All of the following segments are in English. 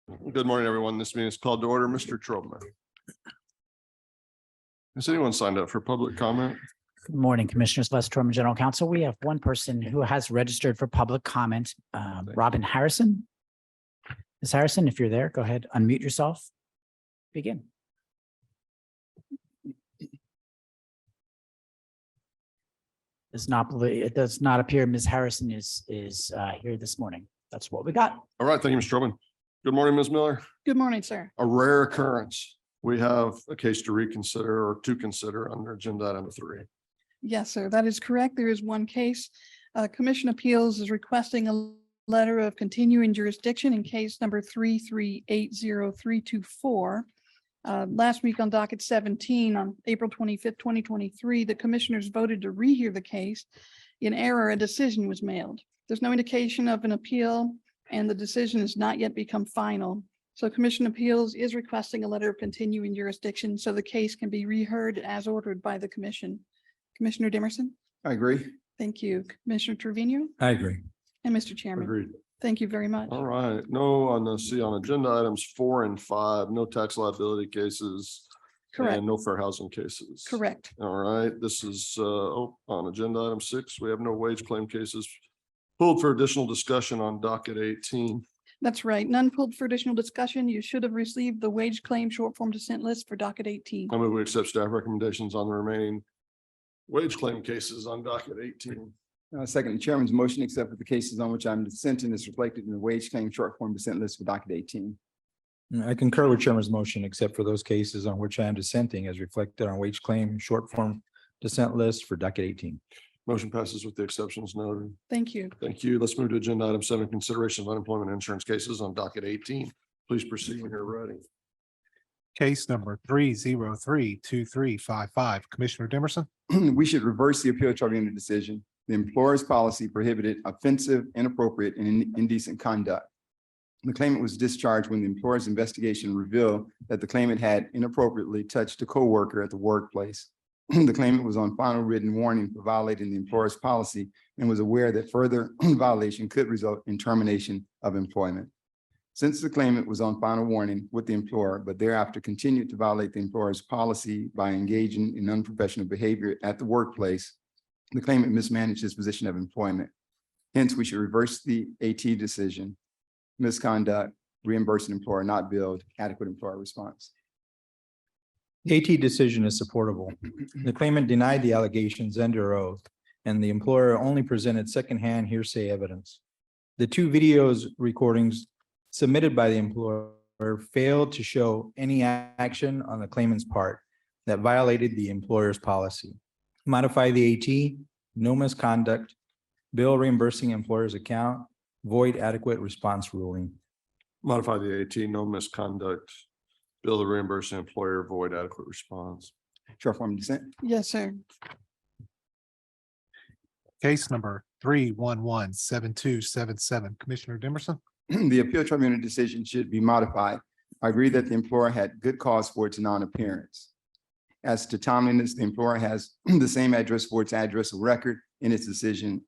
Good morning, everyone. This meeting is called to order. Mr. Trobman. Has anyone signed up for public comment? Good morning, Commissioners. Les Truman, General Counsel. We have one person who has registered for public comment, Robin Harrison. Ms. Harrison, if you're there, go ahead, unmute yourself. Begin. It does not appear Ms. Harrison is here this morning. That's what we got. All right. Thank you, Mr. Trobman. Good morning, Ms. Miller. Good morning, sir. A rare occurrence. We have a case to reconsider or to consider under agenda item 3. Yes, sir, that is correct. There is one case. Commission Appeals is requesting a letter of continuing jurisdiction in case number 3380324. Last week on docket 17 on April 25th, 2023, the commissioners voted to rehear the case. In error, a decision was mailed. There's no indication of an appeal and the decision has not yet become final. So Commission Appeals is requesting a letter of continuing jurisdiction so the case can be reheard as ordered by the commission. Commissioner Dimerson? I agree. Thank you. Commissioner Trevino? I agree. And Mr. Chairman? Agreed. Thank you very much. All right. No, on agenda items 4 and 5, no tax liability cases. Correct. And no fair housing cases. Correct. All right. This is on agenda item 6. We have no wage claim cases pulled for additional discussion on docket 18. That's right. None pulled for additional discussion. You should have received the wage claim short form dissent list for docket 18. I move we accept staff recommendations on the remaining wage claim cases on docket 18. Second, the chairman's motion, except for the cases on which I'm dissenting, is reflected in the wage claim short form dissent list for docket 18. I concur with Chairman's motion, except for those cases on which I am dissenting as reflected on wage claim short form dissent list for docket 18. Motion passes with the exceptions noted. Thank you. Thank you. Let's move to agenda item 7, consideration of unemployment insurance cases on docket 18. Please proceed when you're ready. Case number 3032355. Commissioner Dimerson. We should reverse the appeal tribunal decision. The employer's policy prohibited offensive, inappropriate, and indecent conduct. The claimant was discharged when the employer's investigation revealed that the claimant had inappropriately touched a coworker at the workplace. The claimant was on final written warning for violating the employer's policy and was aware that further violation could result in termination of employment. Since the claimant was on final warning with the employer, but thereafter continued to violate the employer's policy by engaging in unprofessional behavior at the workplace, the claimant mismanaged his position of employment. Hence, we should reverse the AT decision. Misconduct, reimburse an employer, not billed, adequate employer response. The AT decision is supportable. The claimant denied the allegations under oath, and the employer only presented secondhand hearsay evidence. The 2 videos recordings submitted by the employer failed to show any action on the claimant's part that violated the employer's policy. Modify the AT, no misconduct, bill reimbursing employer's account, void adequate response ruling. Modify the AT, no misconduct, bill the reimbursing employer, void adequate response. Short form dissent. Yes, sir. Case number 3117277. Commissioner Dimerson. The appeal tribunal decision should be modified. I agree that the employer had good cause for its non-appearance. As to timeliness, the employer has the same address for its address of record in its decision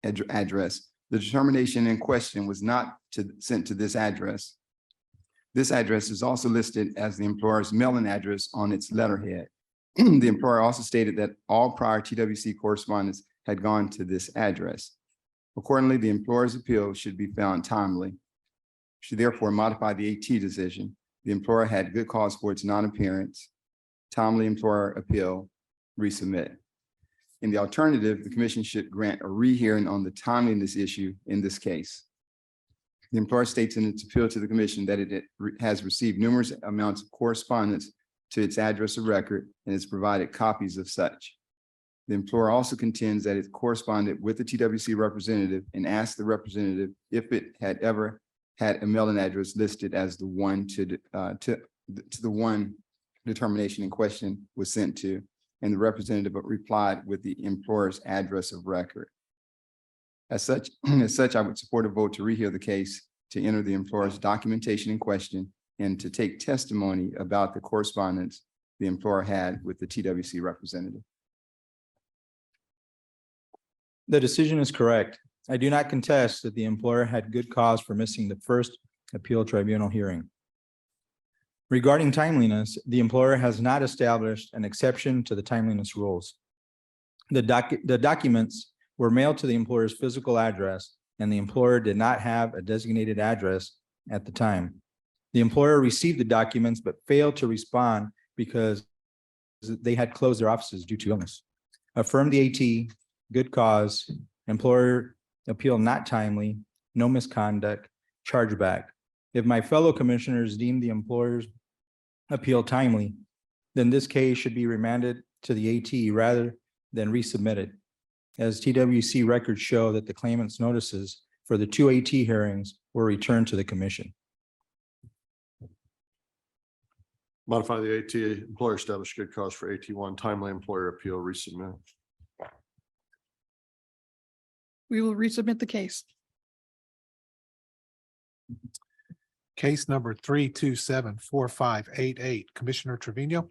address. The determination in question was not sent to this address. This address is also listed as the employer's mailing address on its letterhead. The employer also stated that all prior TWC correspondence had gone to this address. Accordingly, the employer's appeal should be found timely. Should therefore modify the AT decision. The employer had good cause for its non-appearance. Timely employer appeal, resubmit. In the alternative, the commission should grant a rehearing on the timeliness issue in this case. The employer states in its appeal to the commission that it has received numerous amounts of correspondence to its address of record and has provided copies of such. The employer also contends that it corresponded with the TWC representative and asked the representative if it had ever had a mailing address listed as the one to the one determination in question was sent to, and the representative replied with the employer's address of record. As such, I would support a vote to rehear the case, to enter the employer's documentation in question, and to take testimony about the correspondence the employer had with the TWC representative. The decision is correct. I do not contest that the employer had good cause for missing the first Appeal Tribunal hearing. Regarding timeliness, the employer has not established an exception to the timeliness rules. The documents were mailed to the employer's physical address, and the employer did not have a designated address at the time. The employer received the documents but failed to respond because they had closed their offices due to illness. Affirm the AT, good cause, employer appeal not timely, no misconduct, chargeback. If my fellow commissioners deem the employer's appeal timely, then this case should be remanded to the AT rather than resubmitted, as TWC records show that the claimant's notices for the two AT hearings were returned to the commission. Modify the AT, employer established good cause for AT1, timely employer appeal, resubmit. We will resubmit the case. Case number 3274588, Commissioner Trevino.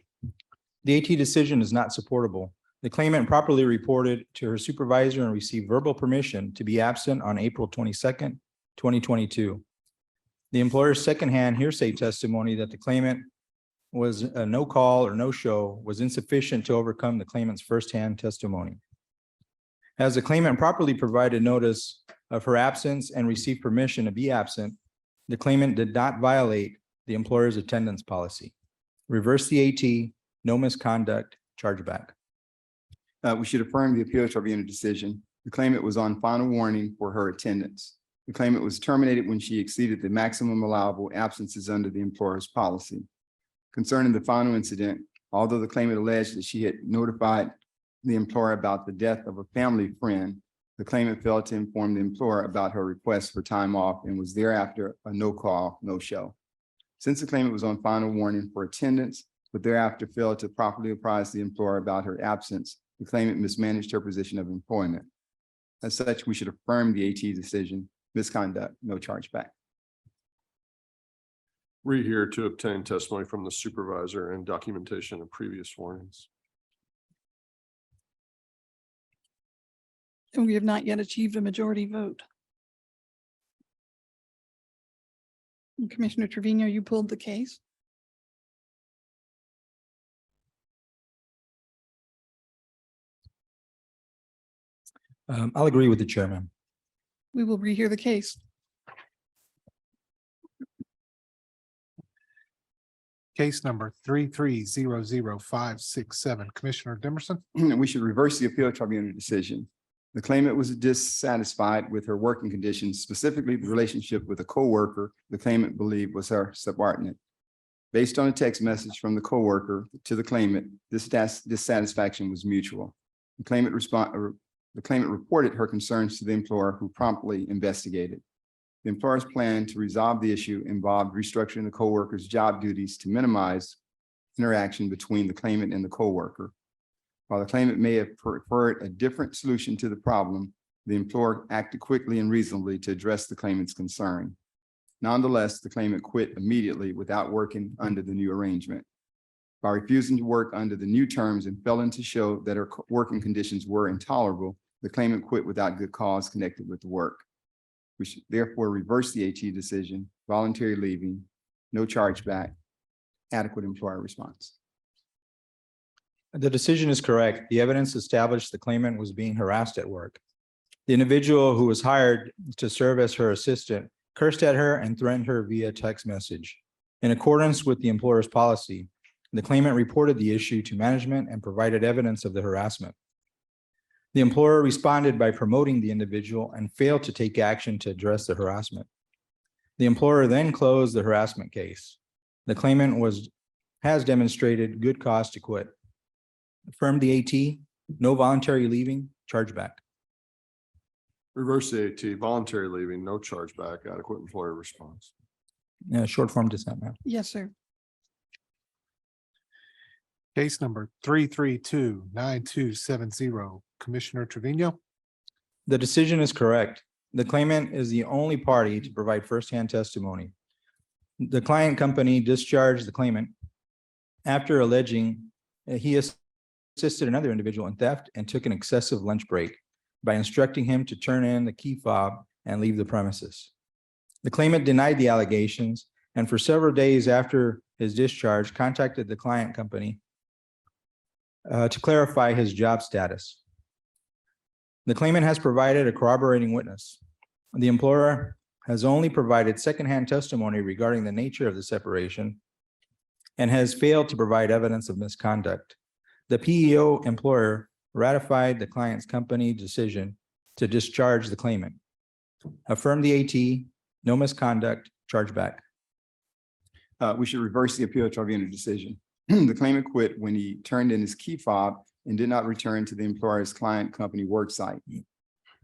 The AT decision is not supportable. The claimant properly reported to her supervisor and received verbal permission to be absent on April 22nd, 2022. The employer's secondhand hearsay testimony that the claimant was a no call or no show was insufficient to overcome the claimant's firsthand testimony. As the claimant properly provided notice of her absence and received permission to be absent, the claimant did not violate the employer's attendance policy. Reverse the AT, no misconduct, chargeback. We should affirm the appeal tribunal decision. The claimant was on final warning for her attendance. The claimant was terminated when she exceeded the maximum allowable absences under the employer's policy. Concerning the final incident, although the claimant alleged that she had notified the employer about the death of a family friend, the claimant failed to inform the employer about her request for time off and was thereafter a no call, no show. Since the claimant was on final warning for attendance, but thereafter failed to properly apprise the employer about her absence, the claimant mismanaged her position of employment. As such, we should affirm the AT decision, misconduct, no chargeback. Rehear to obtain testimony from the supervisor and documentation of previous warnings. And we have not yet achieved a majority vote. And Commissioner Trevino, you pulled the case. I'll agree with the chairman. We will rehear the case. Case number 3300567, Commissioner Dimerson. We should reverse the appeal tribunal decision. The claimant was dissatisfied with her working conditions, specifically the relationship with a coworker the claimant believed was her subordinate. Based on a text message from the coworker to the claimant, this dissatisfaction was mutual. The claimant reported her concerns to the employer, who promptly investigated. The employer's plan to resolve the issue involved restructuring the coworker's job duties to minimize interaction between the claimant and the coworker. While the claimant may have preferred a different solution to the problem, the employer acted quickly and reasonably to address the claimant's concern. Nonetheless, the claimant quit immediately without working under the new arrangement. By refusing to work under the new terms and failing to show that her working conditions were intolerable, the claimant quit without good cause connected with the work. We should therefore reverse the AT decision, voluntary leaving, no chargeback, adequate employer response. The decision is correct. The evidence established the claimant was being harassed at work. The individual who was hired to serve as her assistant cursed at her and threatened her via text message. In accordance with the employer's policy, the claimant reported the issue to management and provided evidence of the harassment. The employer responded by promoting the individual and failed to take action to address the harassment. The employer then closed the harassment case. The claimant has demonstrated good cause to quit. Affirm the AT, no voluntary leaving, chargeback. Reverse the AT, voluntary leaving, no chargeback, adequate employer response. Short form dissent, ma'am. Yes, sir. Case number 3329270, Commissioner Trevino. The decision is correct. The claimant is the only party to provide firsthand testimony. The client company discharged the claimant after alleging he assisted another individual in theft and took an excessive lunch break by instructing him to turn in the key fob and leave the premises. The claimant denied the allegations and for several days after his discharge contacted the client company to clarify his job status. The claimant has provided a corroborating witness. The employer has only provided secondhand testimony regarding the nature of the separation and has failed to provide evidence of misconduct. The PEO employer ratified the client's company decision to discharge the claimant. Affirm the AT, no misconduct, chargeback. We should reverse the appeal tribunal decision. The claimant quit when he turned in his key fob and did not return to the employer's client company work site.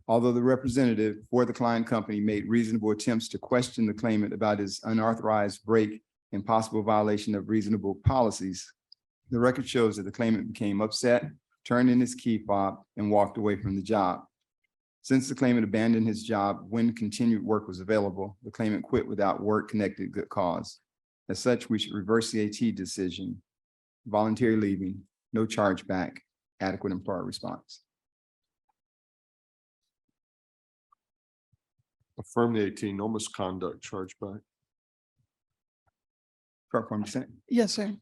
Although the representative for the client company made reasonable attempts to question the claimant about his unauthorized break and possible violation of reasonable policies, the record shows that the claimant became upset, turned in his key fob, and walked away from the job. Since the claimant abandoned his job when continued work was available, the claimant quit without work-connected good cause. As such, we should reverse the AT decision. Voluntary leaving, no chargeback, adequate employer response. Affirm the 18, no misconduct, chargeback. Short form dissent. Yes, sir.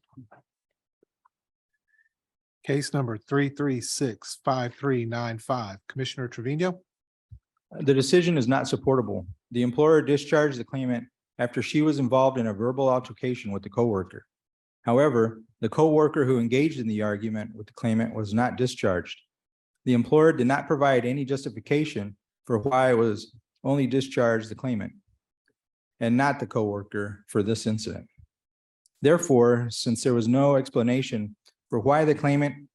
Case number 3365395, Commissioner Trevino. The decision is not supportable. The employer discharged the claimant after she was involved in a verbal altercation with the coworker. However, the coworker who engaged in the argument with the claimant was not discharged. The employer did not provide any justification for why it was only discharged the claimant and not the coworker for this incident. Therefore, since there was no explanation for why the claimant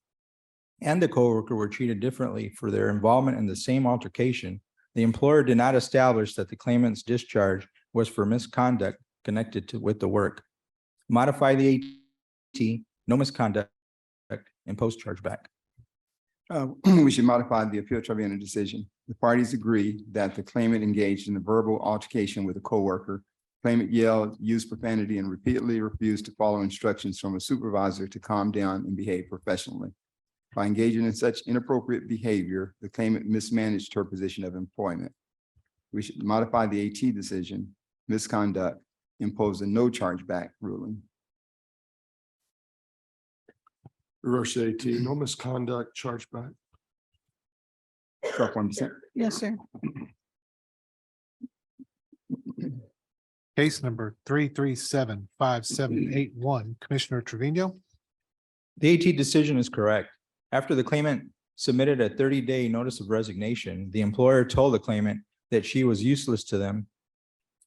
and the coworker were treated differently for their involvement in the same altercation, the employer did not establish that the claimant's discharge was for misconduct connected with the work. Modify the AT, no misconduct, impose chargeback. We should modify the appeal tribunal decision. The parties agree that the claimant engaged in a verbal altercation with a coworker. Claimant yelled, used profanity, and repeatedly refused to follow instructions from a supervisor to calm down and behave professionally. By engaging in such inappropriate behavior, the claimant mismanaged her position of employment. We should modify the AT decision, misconduct, impose a no chargeback ruling. Reverse the 18, no misconduct, chargeback. Short form dissent. Yes, sir. Case number 3375781, Commissioner Trevino. The AT decision is correct. After the claimant submitted a 30-day notice of resignation, the employer told the claimant that she was useless to them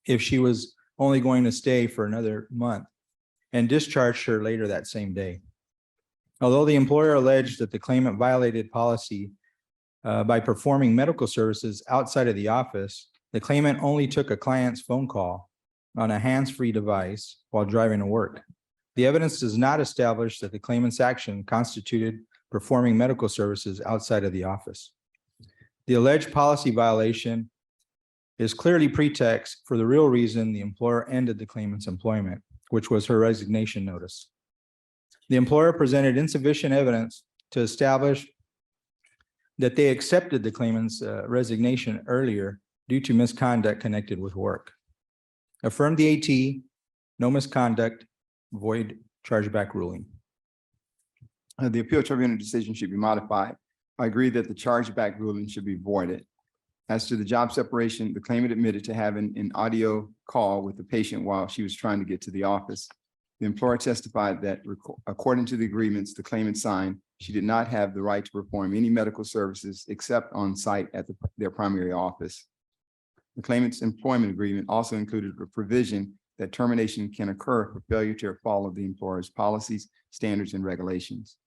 if she was only going to stay for another month and discharged her later that same day. Although the employer alleged that the claimant violated policy by performing medical services outside of the office, the claimant only took a client's phone call on a hands-free device while driving to work. The evidence does not establish that the claimant's action constituted performing medical services outside of the office. The alleged policy violation is clearly pretext for the real reason the employer ended the claimant's employment, which was her resignation notice. The employer presented insufficient evidence to establish that they accepted the claimant's resignation earlier due to misconduct connected with work. Affirm the AT, no misconduct, void chargeback ruling. The appeal tribunal decision should be modified. I agree that the chargeback ruling should be voided. As to the job separation, the claimant admitted to having an audio call with the patient while she was trying to get to the office. The employer testified that according to the agreements the claimant signed, she did not have the right to perform any medical services except on site at their primary office. The claimant's employment agreement also included a provision that termination can occur for failure to follow the employer's policies, standards, and regulations.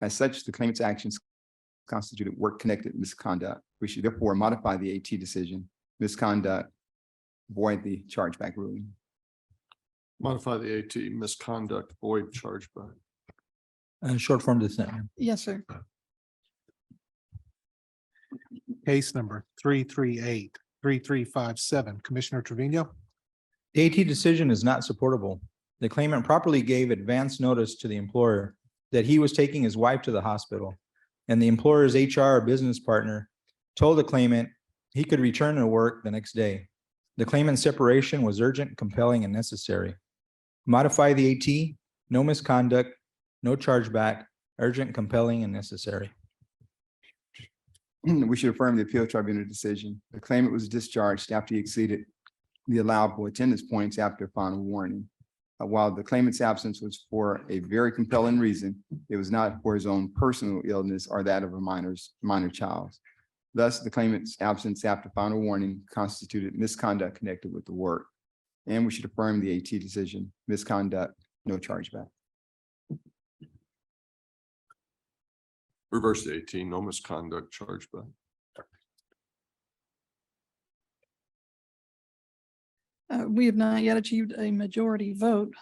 As such, the claimant's actions constituted work-connected misconduct. We should therefore modify the AT decision, misconduct, void the chargeback ruling. Modify the AT, misconduct, void, chargeback. Short form dissent. Yes, sir. Case number 3383357, Commissioner Trevino. The AT decision is not supportable. The claimant properly gave advance notice to the employer that he was taking his wife to the hospital, and the employer's HR business partner told the claimant he could return to work the next day. The claimant's separation was urgent, compelling, and necessary. Modify the AT, no misconduct, no chargeback, urgent, compelling, and necessary. We should affirm the appeal tribunal decision. The claimant was discharged after he exceeded the allowable attendance points after final warning. While the claimant's absence was for a very compelling reason, it was not for his own personal illness or that of a minor child. Thus, the claimant's absence after final warning constituted misconduct connected with the work. And we should affirm the AT decision, misconduct, no chargeback. Reverse the 18, no misconduct chargeback. We have not yet achieved a majority vote.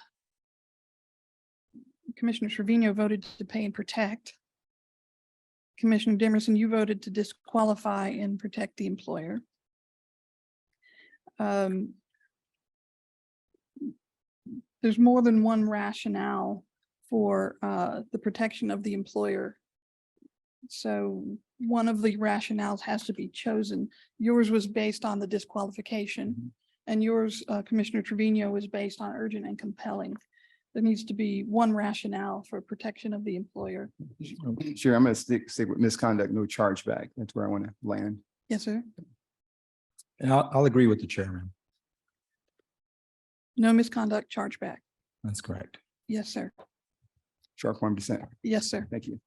Commissioner Trevino voted to pay and protect. Commissioner Demerson, you voted to disqualify and protect the employer. There's more than one rationale for the protection of the employer. So one of the rationales has to be chosen. Yours was based on the disqualification, and yours, Commissioner Trevino, was based on urgent and compelling. There needs to be one rationale for protection of the employer. Sure, I'm going to stick with misconduct, no chargeback. That's where I want to land. Yes, sir. And I'll agree with the chairman. No misconduct chargeback. That's correct. Yes, sir. Short form dissent. Yes, sir. Thank you.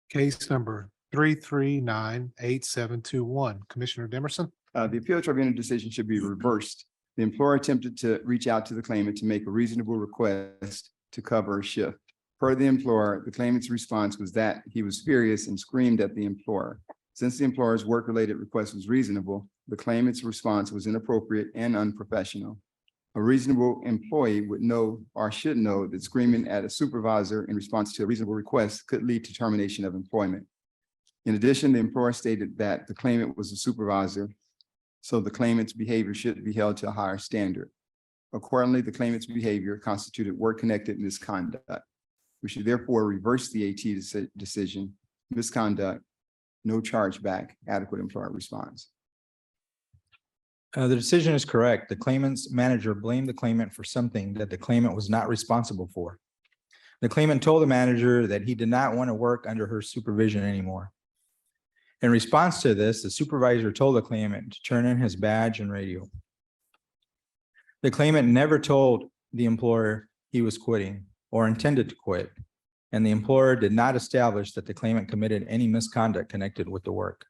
Case number 3398721. Commissioner Demerson. The appeal tribunal decision should be reversed. The employer attempted to reach out to the claimant to make a reasonable request to cover a shift. Per the employer, the claimant's response was that he was furious and screamed at the employer. Since the employer's work-related request was reasonable, the claimant's response was inappropriate and unprofessional. A reasonable employee would know or should know that screaming at a supervisor in response to a reasonable request could lead to termination of employment. In addition, the employer stated that the claimant was a supervisor, so the claimant's behavior should be held to a higher standard. Accordingly, the claimant's behavior constituted work-connected misconduct. We should therefore reverse the AT decision, misconduct, no chargeback, adequate employer response. The decision is correct. The claimant's manager blamed the claimant for something that the claimant was not responsible for. The claimant told the manager that he did not want to work under her supervision anymore. In response to this, the supervisor told the claimant to turn in his badge and radio. The claimant never told the employer he was quitting or intended to quit, and the employer did not establish that the claimant committed any misconduct connected with the work.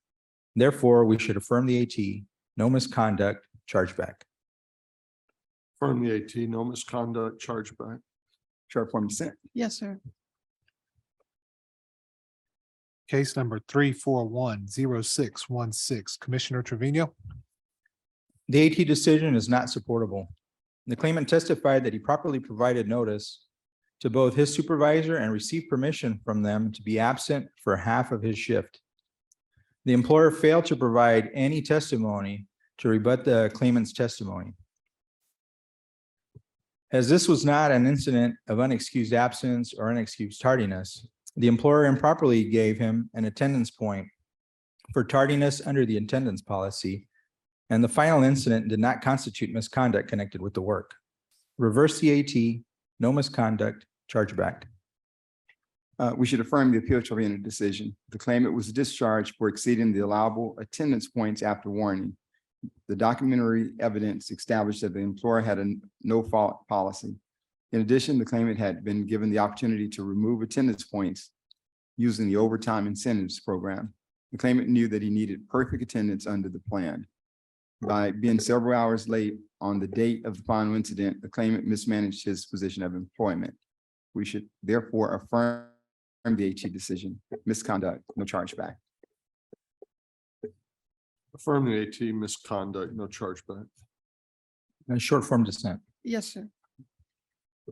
Therefore, we should affirm the AT, no misconduct, chargeback. Affirm the 18, no misconduct chargeback. Short form dissent. Yes, sir. Case number 3410616. Commissioner Trevino. The AT decision is not supportable. The claimant testified that he properly provided notice to both his supervisor and received permission from them to be absent for half of his shift. The employer failed to provide any testimony to rebut the claimant's testimony. As this was not an incident of unexcused absence or unexcused tardiness, the employer improperly gave him an attendance point for tardiness under the attendance policy, and the final incident did not constitute misconduct connected with the work. Reverse the AT, no misconduct, chargeback. We should affirm the appeal tribunal decision. The claimant was discharged for exceeding the allowable attendance points after warning. The documentary evidence established that the employer had a no-fault policy. In addition, the claimant had been given the opportunity to remove attendance points using the overtime incentives program. The claimant knew that he needed perfect attendance under the plan. By being several hours late on the date of the final incident, the claimant mismanaged his position of employment. We should therefore affirm the AT decision, misconduct, no chargeback. Affirm the 18, misconduct, no chargeback. Short form dissent. Yes, sir.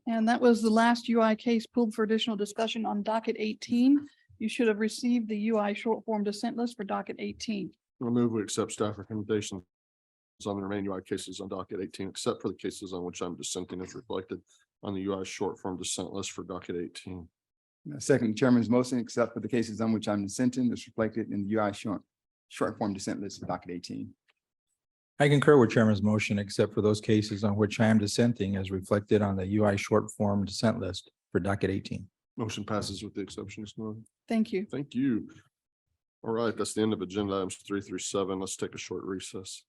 And that was the last UI case pulled for additional discussion on docket 18. You should have received the UI short form dissent list for docket 18. I'll move we accept staff recommendations on the remaining UI cases on docket 18, except for the cases on which I'm dissenting as reflected on the UI short form dissent list for docket 18. Second, the chairman's motion, except for the cases on which I'm dissenting, is reflected in the UI short form dissent list for docket 18. I concur with Chairman's motion, except for those cases on which I am dissenting as reflected on the UI short form dissent list for docket 18. Motion passes with the exceptions noted. Thank you. Thank you. All right, that's the end of agenda items 3 through 7. Let's take a short recess.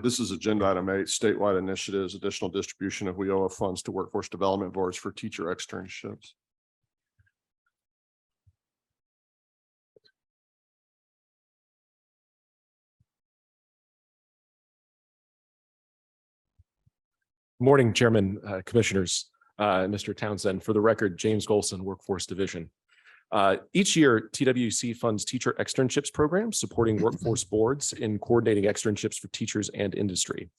This is agenda item 8, statewide initiatives, additional distribution of WIOA funds to workforce development boards for teacher externships. Morning, Chairman, Commissioners, Mr. Townsend. For the record, James Golson, Workforce Division. Each year, TWC funds teacher externships programs supporting workforce boards in coordinating externships for teachers and industry.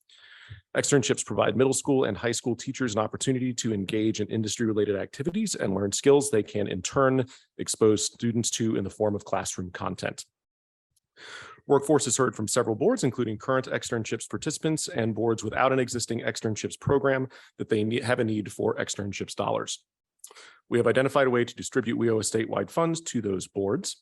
Externships provide middle school and high school teachers an opportunity to engage in industry-related activities and learn skills they can in turn expose students to in the form of classroom content. Workforce has heard from several boards, including current externships participants and boards without an existing externships program, that they have a need for externships dollars. We have identified a way to distribute WIOA statewide funds to those boards.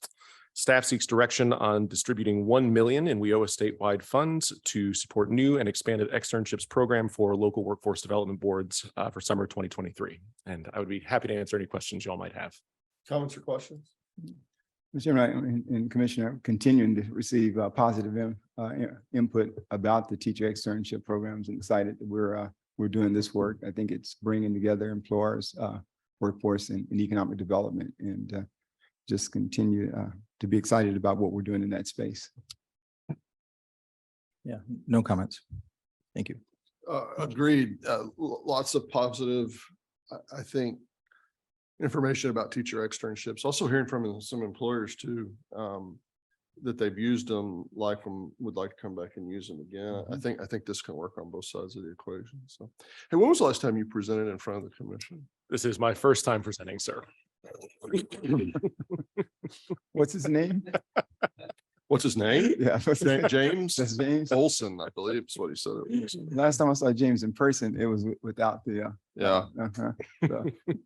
Staff seeks direction on distributing $1 million in WIOA statewide funds to support new and expanded externships program for local workforce development boards for summer 2023. And I would be happy to answer any questions you all might have. Comments or questions? Mr. Chairman, and Commissioner, continuing to receive positive input about the teacher externship programs, and excited that we're doing this work. I think it's bringing together employers, workforce and economic development, and just continue to be excited about what we're doing in that space. Yeah, no comments. Thank you. Agreed. Lots of positive, I think, information about teacher externships. Also hearing from some employers too, that they've used them, like them, would like to come back and use them again. I think this can work on both sides of the equation. So, hey, when was the last time you presented in front of the commission? This is my first time presenting, sir. What's his name? What's his name? Yeah. James That's James. Olson, I believe is what he said. It was. Last time I saw James in person, it was without the. Yeah. So,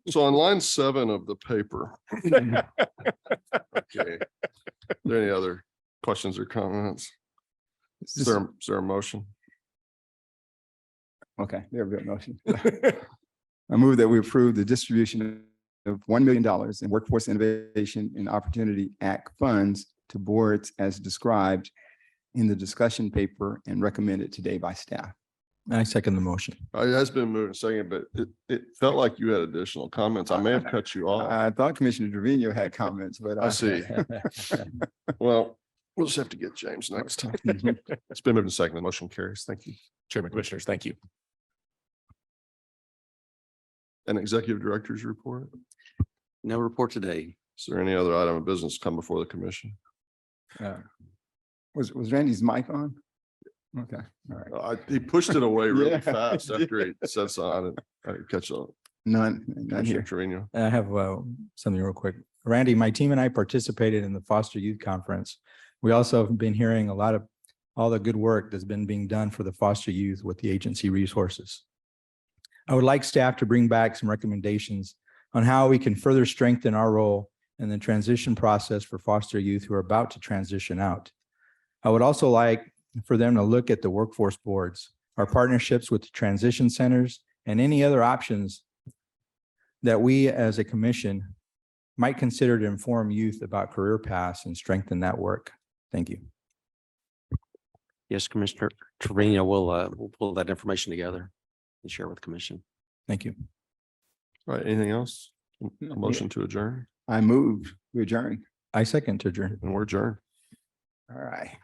So on line 7 of the paper. Okay. Are there any other questions or comments? it's Is just- there a motion? Okay, there we go, motion. I move that we approve the distribution of $1 million in Workforce Innovation and Opportunity Act funds to boards as described in the discussion paper and recommended today by staff. I second the motion. It has been moved and seconded, but it felt like you had additional comments. I may have cut you off. I thought Commissioner Trevino had comments, but. I see. Well, we'll just have to get James next time. It's been moved and seconded. The motion carries. Thank you. Chairman, Commissioners, thank you. An executive director's report. No report today. Is there any other item of business come before the commission? Was Randy's mic on? Okay, all right. He pushed it away really Yeah. fast after he said so. I didn't catch up. None Commissioner here. Trevino. I have something real quick. Randy, my team and I participated in the Foster Youth Conference. We also have been hearing a lot of all the good work that's been being done for the foster youth with the agency resources. I would like staff to bring back some recommendations on how we can further strengthen our role in the transition process for foster youth who are about to transition out. I would also like for them to look at the workforce boards, our partnerships with the transition centers, and any other options that we as a commission might consider to inform youth about career paths and strengthen that work. Thank you. Yes, Commissioner Trevino, we'll pull that information together and share with the commission. Thank you. All right, anything else? A motion to adjourn I move, we adjourn. I second to adjourn. and we're adjourned. All right.